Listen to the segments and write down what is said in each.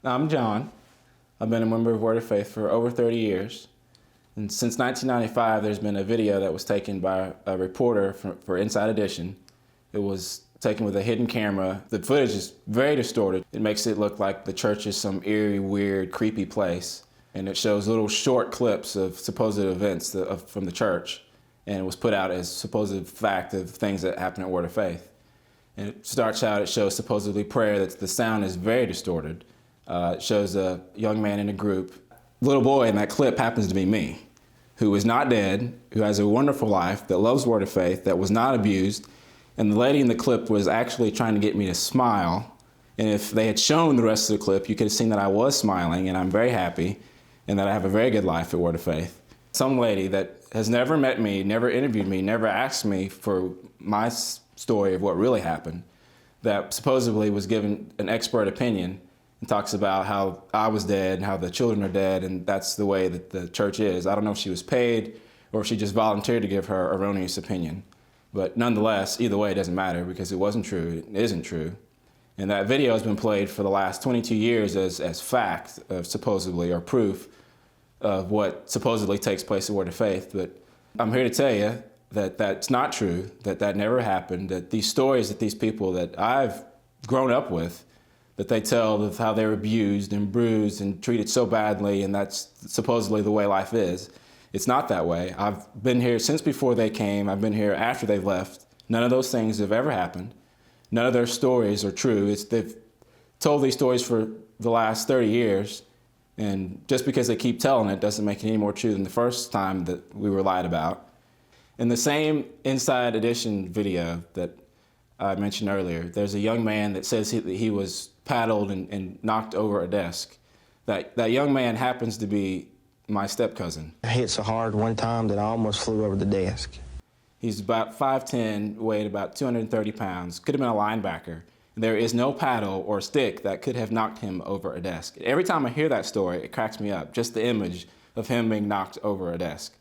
I'm John. I've been a member of Word of Faith for over 30 years. And since 1995, there's been a video that was taken by a reporter for Inside Edition. It was taken with a hidden camera. The footage is very distorted. It makes it look like the church is some eerie, weird, creepy place. And it shows little short clips of supposed events from the church. And it was put out as supposed fact of things that happen at Word of Faith. And it starts out, it shows supposedly prayer, that the sound is very distorted. It shows a young man in a group. Little boy in that clip happens to be me, who is not dead, who has a wonderful life, that loves Word of Faith, that was not abused. And the lady in the clip was actually trying to get me to smile. And if they had shown the rest of the clip, you could have seen that I was smiling and I'm very happy and that I have a very good life at Word of Faith. Some lady that has never met me, never interviewed me, never asked me for my story of what really happened, that supposedly was given an expert opinion and talks about how I was dead and how the children are dead, and that's the way that the church is. I don't know if she was paid or if she just volunteered to give her erroneous opinion. But nonetheless, either way, it doesn't matter because it wasn't true, it isn't true. And that video has been played for the last 22 years as fact, supposedly, or proof of what supposedly takes place at Word of Faith. But I'm here to tell you that that's not true, that that never happened, that these stories that these people that I've grown up with, that they tell of how they were abused and bruised and treated so badly, and that's supposedly the way life is. It's not that way. I've been here since before they came. I've been here after they've left. None of those things have ever happened. None of their stories are true. They've told these stories for the last 30 years, and just because they keep telling it doesn't make it any more true than the first time that we were lied about. In the same Inside Edition video that I mentioned earlier, there's a young man that says he was paddled and knocked over a desk. That young man happens to be my step-cousin. I hit so hard one time that I almost flew over the desk. He's about 5'10", weighed about 230 pounds, could have been a linebacker. There is no paddle or stick that could have knocked him over a desk. Every time I hear that story, it cracks me up, just the image of him being knocked over a desk.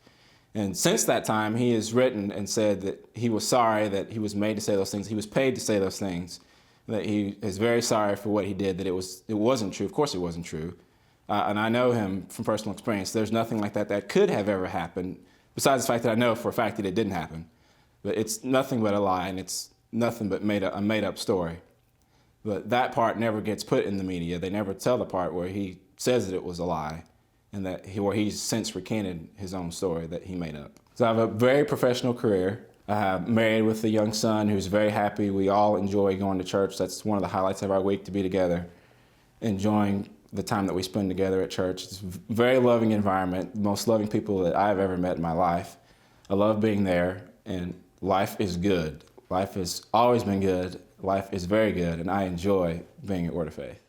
And since that time, he has written and said that he was sorry that he was made to say those things. He was paid to say those things, that he is very sorry for what he did, that it wasn't true. Of course it wasn't true. And I know him from personal experience. There's nothing like that could have ever happened, besides the fact that I know for a fact that it didn't happen. But it's nothing but a lie, and it's nothing but a made-up story. But that part never gets put in the media. They never tell the part where he says that it was a lie, and where he's since recanted his own story that he made up. So I have a very professional career. I'm married with a young son who's very happy. We all enjoy going to church. That's one of the highlights of our week, to be together, enjoying the time that we spend together at church. It's a very loving environment, the most loving people that I've ever met in my life. I love being there, and life is good. Life has always been good. Life is very good, and I enjoy being at Word of Faith.